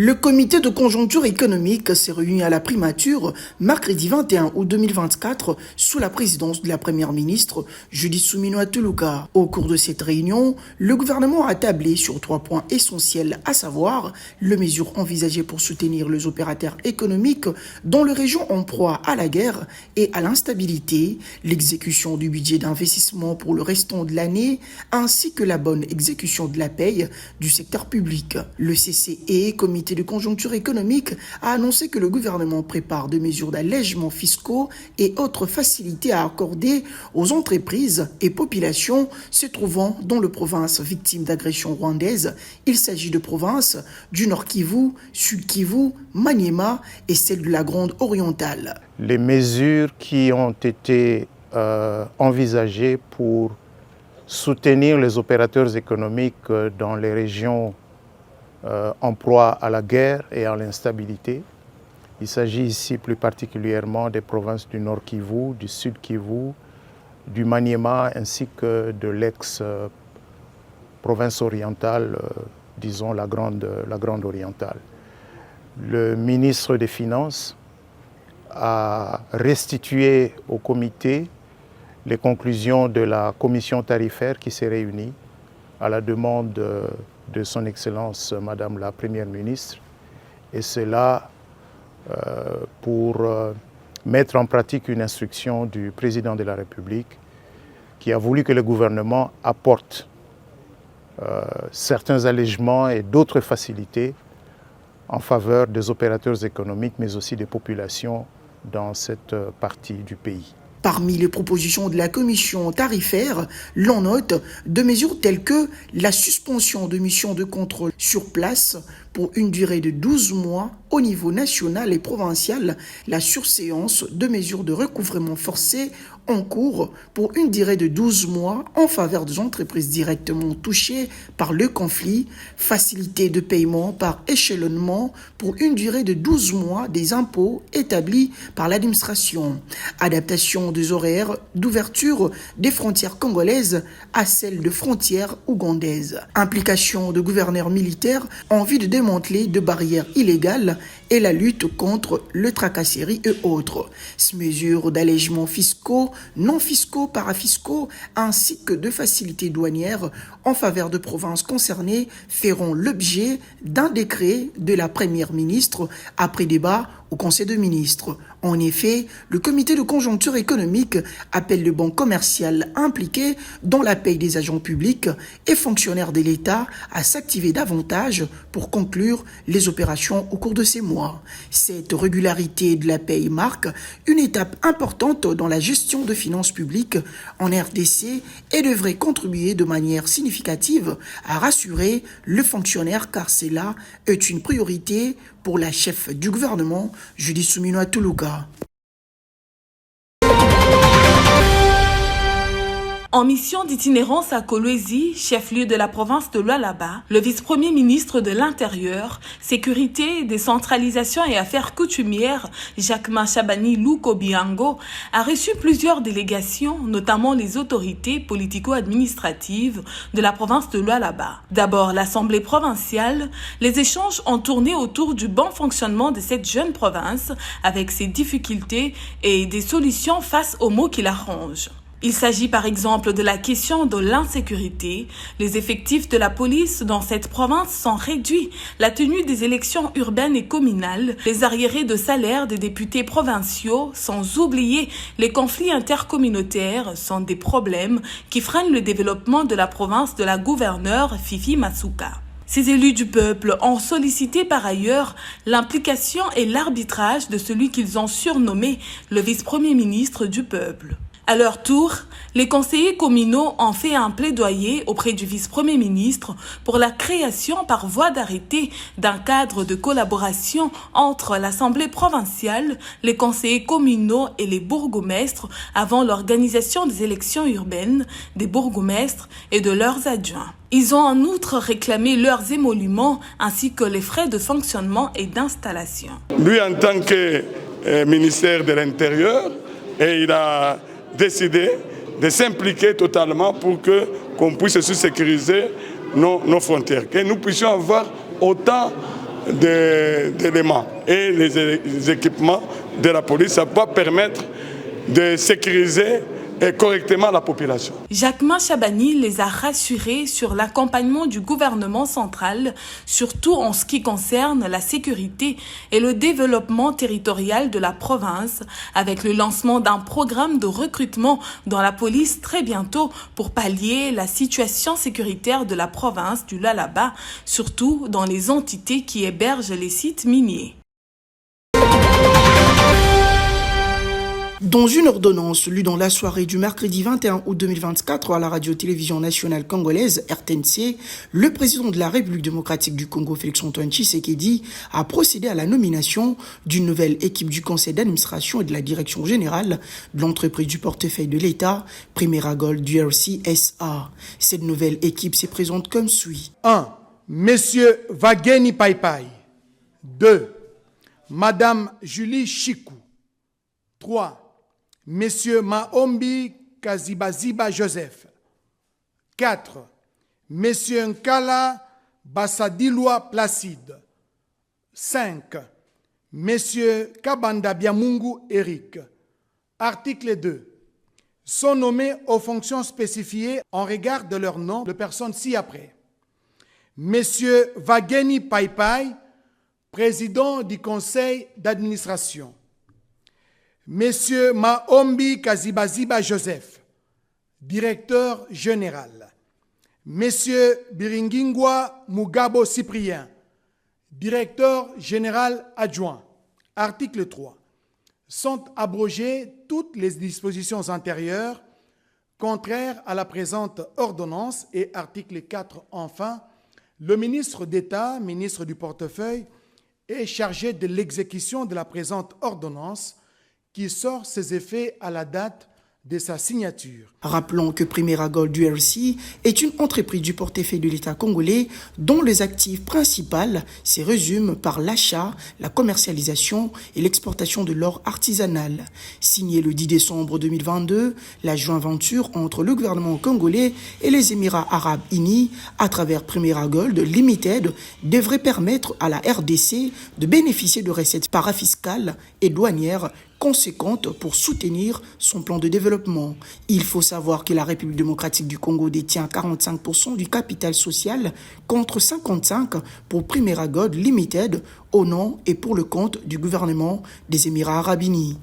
Le comité de conjoncture économique s'est réuni à la primature mercredi 21 août 2024 sous la présidence de la première ministre Judith Suminwa Tuluka. Au cours de cette réunion, le gouvernement a tablé sur 3 points essentiels, à savoir les mesures envisagées pour soutenir les opérateurs économiques dont les régions ont proie à la guerre et à l'instabilité, l'exécution du budget d'investissement pour le restant de l'année, ainsi que la bonne exécution de la paye du secteur public. Le CCE, comité de conjoncture économique, a annoncé que le gouvernement prépare des mesures d'allègement fiscaux et autres facilités à accorder aux entreprises et populations se trouvant dans les provinces victimes d'agressions rwandaises. Il s'agit de provinces du Nord Kivu, Sud Kivu, Maniema et celle de la Grande Orientale. Les mesures qui ont été envisagées pour soutenir les opérateurs économiques dans les régions en proie à la guerre et à l'instabilité. Il s'agit ici plus particulièrement des provinces du Nord Kivu, du Sud Kivu, du Maniema ainsi que de l'ex-province orientale, disons la Grande Orientale. Le ministre des Finances a restitué au comité les conclusions de la commission tarifaire qui s'est réunie à la demande de son Excellence Madame la Première ministre, et cela pour mettre en pratique une instruction du Président de la République qui a voulu que le gouvernement apporte certains allègements et d'autres facilités en faveur des opérateurs économiques, mais aussi des populations dans cette partie du pays. Parmi les propositions de la commission tarifaire, l'on note de mesures telles que la suspension de missions de contrôle sur place pour une durée de 12 mois au niveau national et provincial, la surséance de mesures de recouvrement forcé en cours pour une durée de 12 mois en faveur des entreprises directement touchées par le conflit, facilité de paiement par échelonnement pour une durée de 12 mois des impôts établis par l'administration, adaptation des horaires d'ouverture des frontières congolaises à celles de frontières ougandaises, implication de gouverneurs militaires en vue de démanteler de barrières illégales et la lutte contre le tracasserie et autres. Ces mesures d'allègements fiscaux, non fiscaux, parafiscaux, ainsi que de facilités douanières en faveur de provinces concernées feront l'objet d'un décret de la Première ministre après débat au Conseil des ministres. En effet, le comité de conjoncture économique appelle les banques commerciales impliquées dans la paie des agents publics et fonctionnaires de l'État à s'activer davantage pour conclure les opérations au cours de ces mois. Cette régularité de la paie marque une étape importante dans la gestion de finances publiques en RDC et devrait contribuer de manière significative à rassurer le fonctionnaire car cela est une priorité pour la chef du gouvernement, Judith Suminwa Tuluka. En mission d'itinérance à Kolwezi, chef-lieu de la province de Lualaba, le vice-premier ministre de l'Intérieur, Sécurité, Décentralisation et Affaires coutumières, Jacquemin Chabani Louko-Biango, a reçu plusieurs délégations, notamment les autorités politico-administratives de la province de Lualaba. D'abord, l'Assemblée provinciale, les échanges ont tourné autour du bon fonctionnement de cette jeune province, avec ses difficultés et des solutions face aux maux qui l'arrangent. Il s'agit par exemple de la question de l'insécurité. Les effectifs de la police dans cette province sont réduits, la tenue des élections urbaines et communales, les arriérés de salaire des députés provinciaux, sans oublier les conflits intercommunautaires, sont des problèmes qui freinent le développement de la province de la gouverneure Fifi Masuka. Ces élus du peuple ont sollicité par ailleurs l'implication et l'arbitrage de celui qu'ils ont surnommé le vice-premier ministre du peuple. À leur tour, les conseillers communaux ont fait un plaidoyer auprès du vice-premier ministre pour la création par voie d'arrêté d'un cadre de collaboration entre l'Assemblée provinciale, les conseillers communaux et les bourgmestres avant l'organisation des élections urbaines, des bourgmestres et de leurs adjoints. Ils ont en outre réclamé leurs émoluments ainsi que les frais de fonctionnement et d'installation. Lui, en tant que ministère de l'Intérieur, il a décidé de s'impliquer totalement pour qu'on puisse sécuriser nos frontières, que nous puissions avoir autant d'éléments et les équipements de la police. Ça va permettre de sécuriser correctement la population. Jacquemain Chabani les a rassurés sur l'accompagnement du gouvernement central, surtout en ce qui concerne la sécurité et le développement territorial de la province, avec le lancement d'un programme de recrutement dans la police très bientôt pour pallier la situation sécuritaire de la province du Lualaba, surtout dans les entités qui hébergent les sites miniers. Dans une ordonnance lue dans la soirée du mercredi 21 août 2024 à la radio-télévision nationale congolaise RTNC, le président de la République démocratique du Congo, Félix-Antoine Tshisekedi, a procédé à la nomination d'une nouvelle équipe du conseil d'administration et de la direction générale de l'entreprise du portefeuille de l'État, Primera Gold DRC SA. Cette nouvelle équipe se présente comme suit. 1. Monsieur Vageni Paipai. 2. Madame Julie Chikou. 3. Monsieur Maombi Kazibaziba Joseph. 4. Monsieur Nkala Bassadilwa Placide. 5. Monsieur Kabanda Biamungu Eric. Article 2. Sont nommés aux fonctions spécifiées en regard de leur nom de personnes ci-après. Monsieur Vageni Paipai, président du conseil d'administration. Monsieur Maombi Kazibaziba Joseph, directeur général. Monsieur Biringingwa Mugabo Cyprien, directeur général adjoint. Article 3. Sont abrogées toutes les dispositions antérieures contraires à la présente ordonnance et article 4 enfin, le ministre d'État, ministre du portefeuille, est chargé de l'exécution de la présente ordonnance qui sort ses effets à la date de sa signature. Rappelons que Primera Gold DRC est une entreprise du portefeuille de l'État congolais dont les actifs principaux se résument par l'achat, la commercialisation et l'exportation de l'or artisanal. Signé le 10 décembre 2022, la joint venture entre le gouvernement congolais et les Émirats arabes unis à travers Primera Gold Limited devrait permettre à la RDC de bénéficier de recettes parafiscales et douanières conséquentes pour soutenir son plan de développement. Il faut savoir que la République démocratique du Congo détient 45% du capital social contre 55% pour Primera Gold Limited au nom et pour le compte du gouvernement des Émirats arabes unis.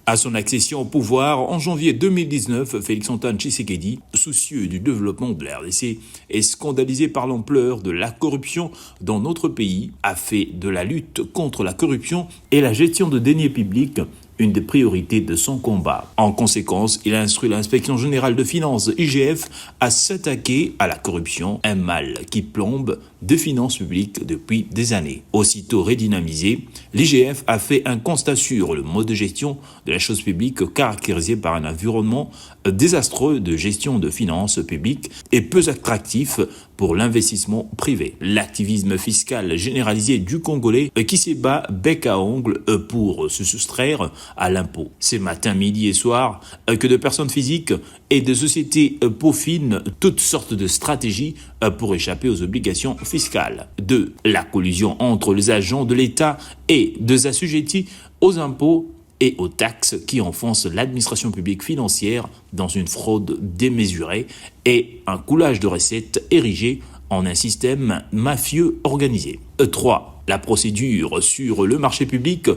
À son accession au pouvoir en janvier 2019, Félix-Antoine Tshisekedi, soucieux du développement de la RDC et scandalisé par l'ampleur de la corruption dans notre pays, a fait de la lutte contre la corruption et la gestion de deniers publics une des priorités de son combat. En conséquence, il a instruit l'inspection générale de finances, IGF, à s'attaquer à la corruption, un mal qui plombe des finances publiques depuis des années. Aussitôt redynamisé, l'IGF a fait un constat sur le mode de gestion de la chose publique caractérisé par un environnement désastreux de gestion de finances publiques et peu attractif pour l'investissement privé. L'activisme fiscal généralisé du Congolais qui s'ébat bec à ongle pour se soustraire à l'impôt. C'est matin, midi et soir que de personnes physiques et de sociétés peaufinent toutes sortes de stratégies pour échapper aux obligations fiscales. 2. La collusion entre les agents de l'État et des assujettis aux impôts et aux taxes qui enfoncent l'administration publique financière dans une fraude démesurée et un coulage de recettes érigé en un système mafieux organisé. 3. La procédure sur le marché public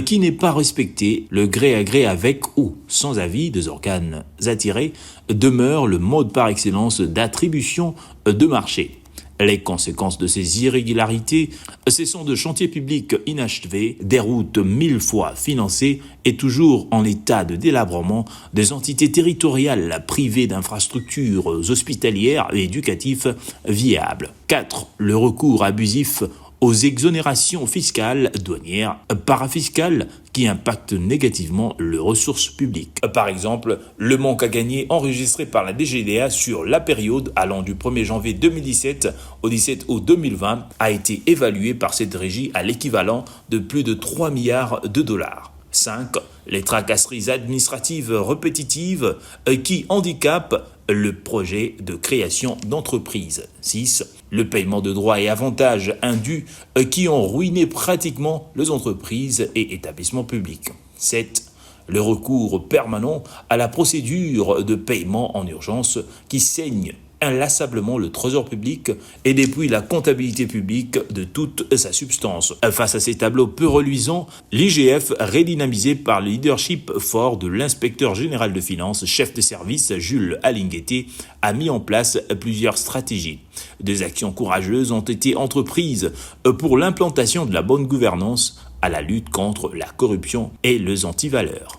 qui n'est pas respectée, le gré à gré avec ou sans avis des organes attirés, demeure le mode par excellence d'attribution de marché. Les conséquences de ces irrégularités, ce sont de chantiers publics inachevés, des routes 1000 fois financées et toujours en état de délabrement, des entités territoriales privées d'infrastructures hospitalières et éducatives viables. 4. Le recours abusif aux exonérations fiscales, douanières, parafiscales qui impactent négativement les ressources publiques. Par exemple, le manque à gagner enregistré par la DGDA sur la période allant du 1er janvier 2017 au 17 août 2020 a été évalué par cette régie à l'équivalent de plus de 3 milliards de dollars. 5. 5. Les tracasseries administratives répétitives qui handicapent le projet de création d'entreprise. 6. Le paiement de droits et avantages indus qui ont ruiné pratiquement les entreprises et établissements publics. 7. Le recours permanent à la procédure de paiement en urgence qui saigne inlassablement le trésor public et dépouille la comptabilité publique de toute sa substance. Face à ces tableaux peu reluisants, l'IGF, redynamisé par le leadership fort de l'inspecteur général de finances, chef de service Jules Alingueté, a mis en place plusieurs stratégies. Des actions courageuses ont été entreprises pour l'implantation de la bonne gouvernance à la lutte contre la corruption et les antivaleurs.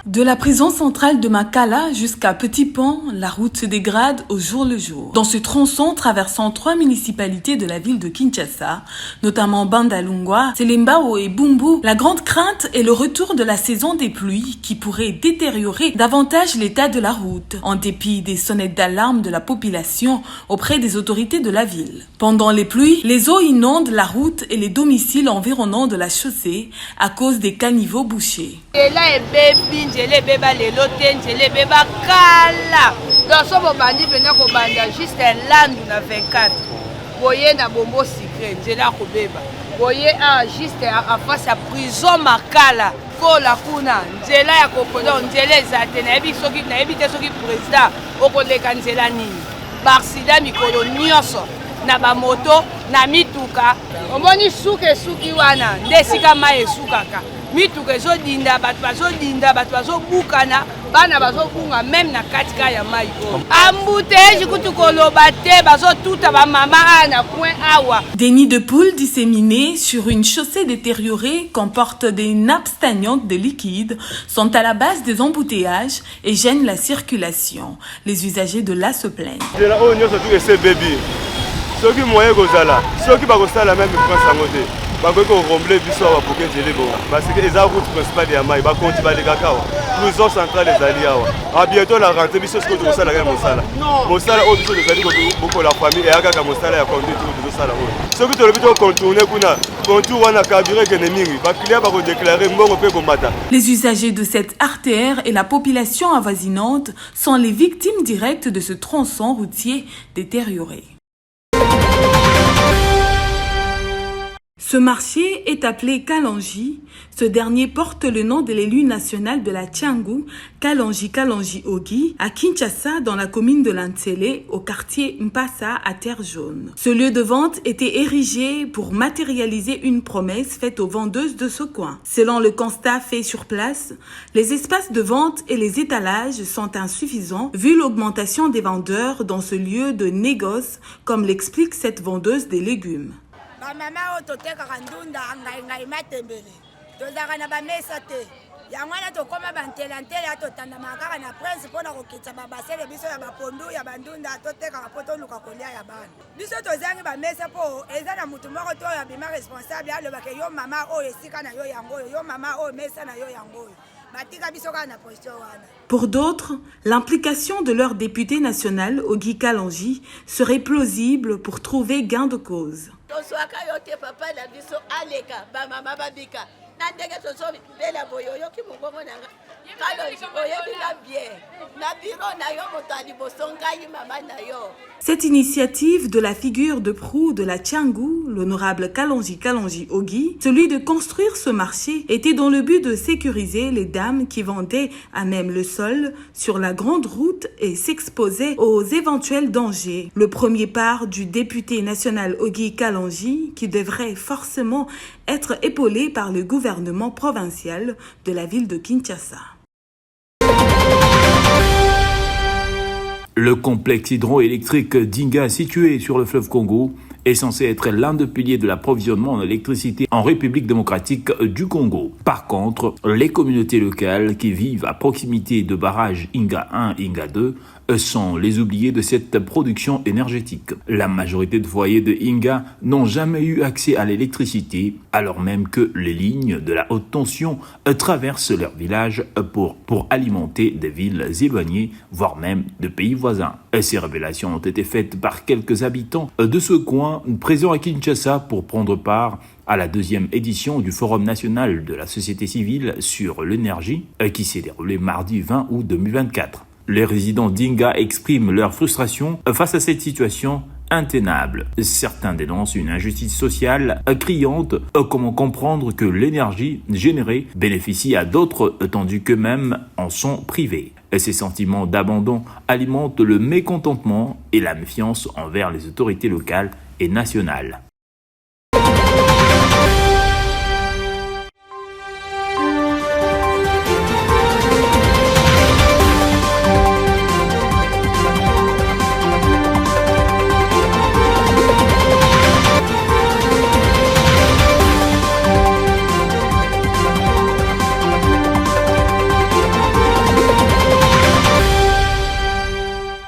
De la prison centrale de Makala jusqu'à Petit Pont, la route se dégrade au jour le jour. Dans ce tronçon traversant 3 municipalités de la ville de Kinshasa, notamment Bandalungwa, Selembao et Bumbu, la grande crainte est le retour de la saison des pluies qui pourrait détériorer davantage l'état de la route, en dépit des sonnettes d'alarme de la population auprès des autorités de la ville. Pendant les pluies, les eaux inondent la route et les domiciles environnants de la chaussée à cause des caniveaux bouchés. Njele beba lelo te njele beba kala donc so bobandi pena kobanda juste landu na 24 boye na bombo secret njele akobeba boye juste en face ya prison Makala kola kuna njela ya kopodo njele ezate nayebi te soki président okoleka njela nini barsida mikolo nyonso na bamoto na mituka omoni suki wana nde esika mai esukaka mituka ezodinda bato bazobukana bana bazobunga même na katika ya mai oyo ambuteyage kutu koloba te bazotuta bamama na coin awa. Des nids de poules disséminés sur une chaussée détériorée comporte des nappes stagnantes de liquide sont à la base des embouteillages et gênent la circulation. Les usagers de là se plaignent. Soki moye kozala soki bakosala même prince yango te bakoki koromble biso awa poke njele bo parce que eza route principale ya mai bakonti balekaka awa prison centrale ezali awa a bientôt la rentrée biso soki tokosala kaka mosala oyo biso tozali bokola famille eya kaka mosala ya conduite oyo tozosala oyo soki tolobi tocontourne kuna contour wana kabire ekende mingi baklia bakodeklare mbongo mpe komata. Les usagers de cette artère et la population avoisinante sont les victimes directes de ce tronçon routier détérioré. Ce marché est appelé Kalonji. Ce dernier porte le nom de l'élu national de la Tchangu, Kalonji Ogi, à Kinshasa, dans la commune de Lantsele, au quartier Mpassa, à Terre Jaune. Ce lieu de vente était érigé pour matérialiser une promesse faite aux vendeuses de ce coin. Selon le constat fait sur place, les espaces de vente et les étalages sont insuffisants vu l'augmentation des vendeurs dans ce lieu de négoce, comme l'explique cette vendeuse des légumes. Mama ototekaka ndunda ngai matembele tozaka na bamesa te yango wana tokoma bantelantele atotandama kaka na prince mpona kokitisa babasele biso ya bapondu ya bandunda totekaka mpo toluka kolia ya bana biso tozangi bamesa mpo eza na mutu moko to oyo abima responsable alobaka yo mama oyo esika na yo yango oyo yo mama oyo mesa na yo yango oyo. Pour d'autres, l'implication de leur député national, Ogi Kalonji, serait plausible pour trouver gain de cause. Cette initiative de la figure de proue de la Tchangu, l'honorable Kalonji Ogi, celui de construire ce marché, était dans le but de sécuriser les dames qui vendaient à même le sol sur la grande route et s'exposaient aux éventuels dangers. Le premier part du député national Ogi Kalonji, qui devrait forcément être épaulé par le gouvernement provincial de la ville de Kinshasa. Le complexe hydroélectrique d'Inga, situé sur le fleuve Congo, est censé être l'un des piliers de l'approvisionnement en électricité en République démocratique du Congo. Par contre, les communautés locales qui vivent à proximité de barrages Inga 1 et Inga 2 sont les oubliés de cette production énergétique. La majorité de foyers de Inga n'ont jamais eu accès à l'électricité, alors même que les lignes de la haute tension traversent leur village pour alimenter des villes éloignées, voire même de pays voisins. Ces révélations ont été faites par quelques habitants de ce coin présents à Kinshasa pour prendre part à la deuxième édition du Forum national de la société civile sur l'énergie qui s'est déroulé mardi 20 août 2024. Les résidents d'Inga expriment leur frustration face à cette situation intenable. Certains dénoncent une injustice sociale criante. Comment comprendre que l'énergie générée bénéficie à d'autres tandis qu'eux-mêmes en sont privés? Ces sentiments d'abandon alimentent le mécontentement et la méfiance envers les autorités locales et nationales.